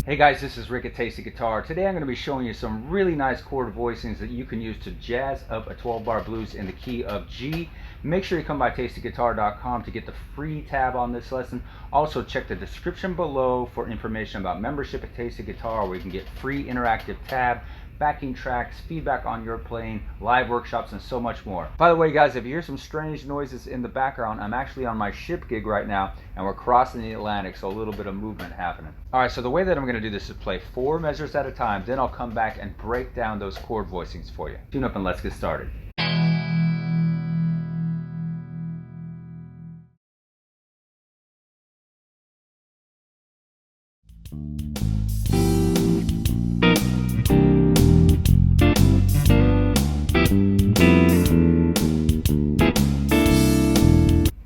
Hey guys, this is Rick at Tasty Guitar. Today I'm going to be showing you some really nice chord voicings that you can use to jazz up a 12-bar blues in the key of G. Make sure you come by TastyGuitar.com to get the free tab on this lesson. Also check the description below for information about membership at Tasty Guitar, where you can get free interactive tab, backing tracks, feedback on your playing, live workshops, and so much more. By the way guys, if you hear some strange noises in the background, I'm actually on my ship gig right now and we're crossing the Atlantic, so a little bit of movement happening. Alright, so the way that I'm going to do this is play 4 measures at a time, then I'll come back and break down those chord voicings for you. Tune up and let's get started.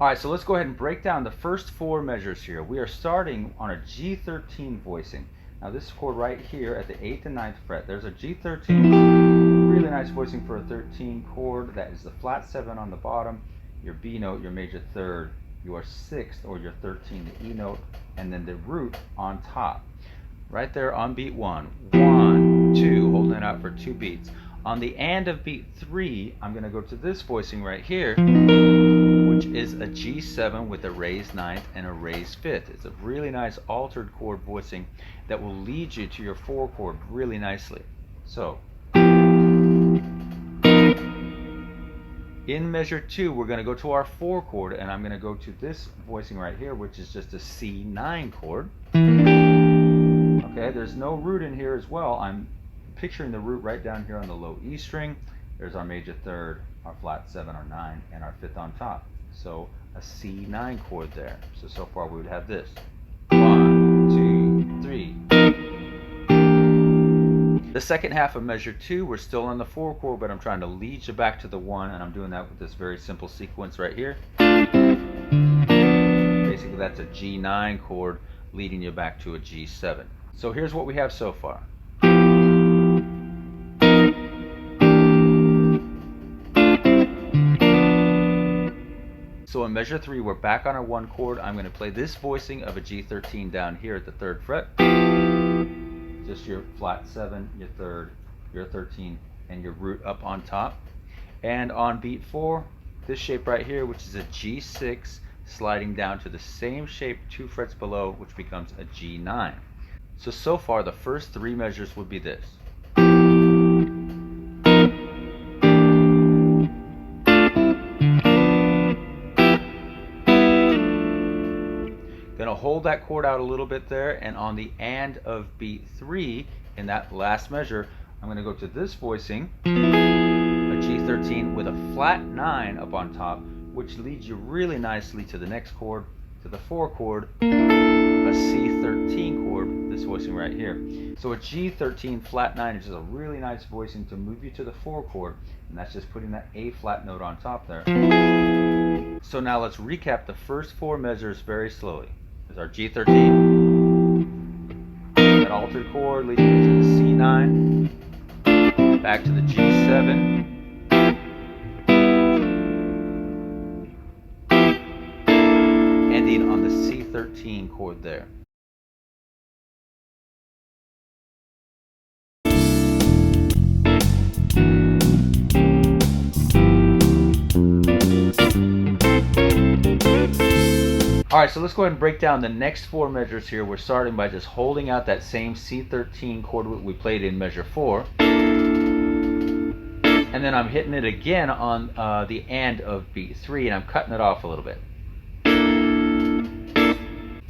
Alright, so let's go ahead and break down the first 4 measures here. We are starting on a G13 voicing. Now this chord right here at the 8th and 9th fret, there's a G13, really nice voicing for a 13 chord. That is the flat 7 on the bottom, your B note, your major 3rd, your 6th or your 13, the E note, and then the root on top. Right there on beat 1, 1, 2, holding it out for 2 beats. On the and of beat 3, I'm going to go to this voicing right here, which is a G7 with a raised 9th and a raised 5th. It's a really nice altered chord voicing that will lead you to your 4 chord really nicely. So, in measure 2, we're going to go to our 4 chord, and I'm going to go to this voicing right here, which is just a C9 chord. Okay, there's no root in here as well. I'm picturing the root right down here on the low E string. There's our major 3rd, our flat 7, our 9, and our 5th on top. So a C9 chord there. So far we would have this. 1, 2, 3. The second half of measure 2, we're still on the 4 chord, but I'm trying to lead you back to the 1, and I'm doing that with this very simple sequence right here. Basically that's a G9 chord leading you back to a G7. So here's what we have so far. So in measure 3, we're back on our 1 chord. I'm going to play this voicing of a G13 down here at the 3rd fret. Just your flat 7, your 3rd, your 13, and your root up on top. And on beat 4, this shape right here, which is a G6, sliding down to the same shape 2 frets below, which becomes a G9. So far the first 3 measures would be this. Gonna hold that chord out a little bit there, and on the and of beat 3, in that last measure, I'm gonna go to this voicing, a G13 with a flat 9 up on top, which leads you really nicely to the next chord, to the 4 chord, a C13 chord, this voicing right here. So a G13 flat 9 is just a really nice voicing to move you to the 4 chord, and that's just putting that A flat note on top there. So now let's recap the first 4 measures very slowly. There's our G13, that altered chord leading you to the C9, back to the G7, ending on the C13 chord there. Alright, so let's go ahead and break down the next 4 measures here. We're starting by just holding out that same C13 chord we played in measure 4. And then I'm hitting it again on the and of beat 3, and I'm cutting it off a little bit.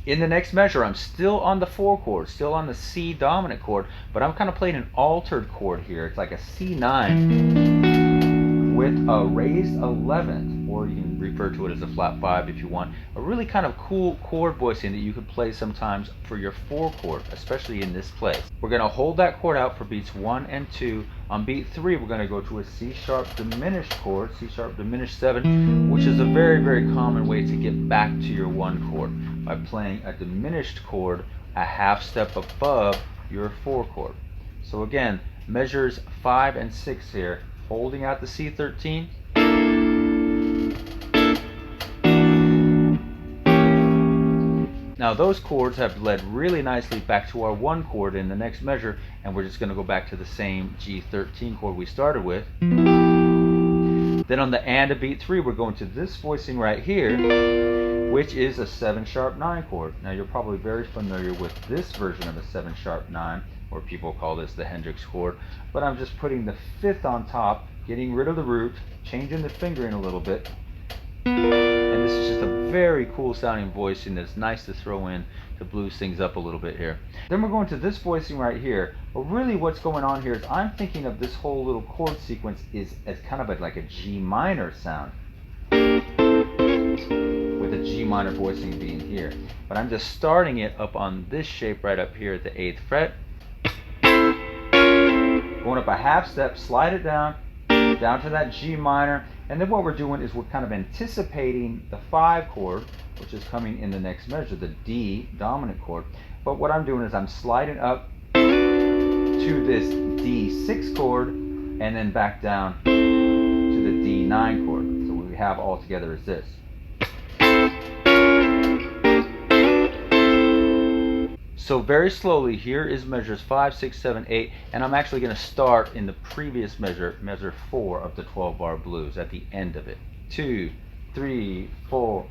In the next measure, I'm still on the 4 chord, still on the C dominant chord, but I'm kind of playing an altered chord here. It's like a C9 with a raised 11th or chord. You can refer to it as a flat 5 if you want. A really kind of cool chord voicing that you could play sometimes for your 4 chord, especially in this place. We're going to hold that chord out for beats 1 and 2. On beat 3, we're going to go to a C sharp diminished chord, C sharp diminished 7, which is a very, very common way to get back to your 1 chord by playing a diminished chord a half step above your 4 chord. So again, measures 5 and 6 here, holding out the C13. Now those chords have led really nicely back to our 1 chord in the next measure, and we're just going to go back to the same G13 chord we started with. Then on the and of beat 3, we're going to this voicing right here, which is a 7 sharp 9 chord. Now you're probably very familiar with this version of a 7 sharp 9, or people call this the Hendrix chord, but I'm just putting the 5th on top, getting rid of the root, changing the fingering a little bit. And this is just a very cool sounding voicing that's nice to throw in to blues things up a little bit here. Then we're going to this voicing right here. But really what's going on here is I'm thinking of this whole little chord sequence is as kind of like a G minor sound, with a G minor voicing being here. But I'm just starting it up on this shape right up here at the 8th fret. Going up a half step, slide it down to that G minor, and then what we're doing is we're kind of anticipating the 5 chord, which is coming in the next measure, the D dominant chord. But what I'm doing is I'm sliding up to this D6 chord and then back down to the D9 chord. So what we have all together is this. So very slowly, here is measures 5, 6, 7, 8, and I'm actually going to start in the previous measure, measure 4 of the 12-bar blues at the end of it. 2, 3, 4.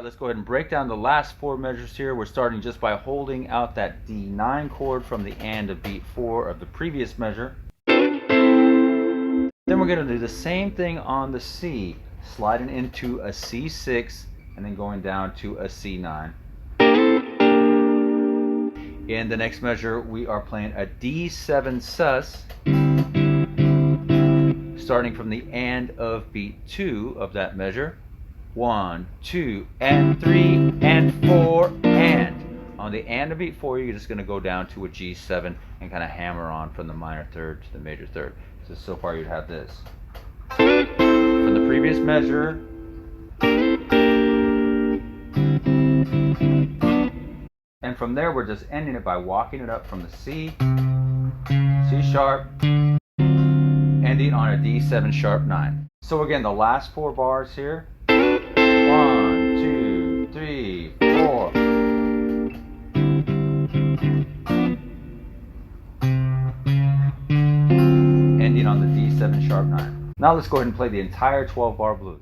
Let's go ahead and break down the last 4 measures here. We're starting just by holding out that D9 chord from the and of beat 4 of the previous measure. Then we're going to do the same thing on the C, sliding into a C6 and then going down to a C9. In the next measure, we are playing a D7 sus, starting from the and of beat 2 of that measure. 1, 2, and 3, and 4, and. On the and of beat 4, you're just going to go down to a G7 and kind of hammer on from the minor third to the major third. So far you'd have this. From the previous measure. And from there we're just ending it by walking it up from the C, C sharp, ending on a D7 sharp 9. So again, the last 4 bars here. 1, 2, 3, 4. Ending on the D7 sharp 9. Now let's go ahead and play the entire 12-bar blues.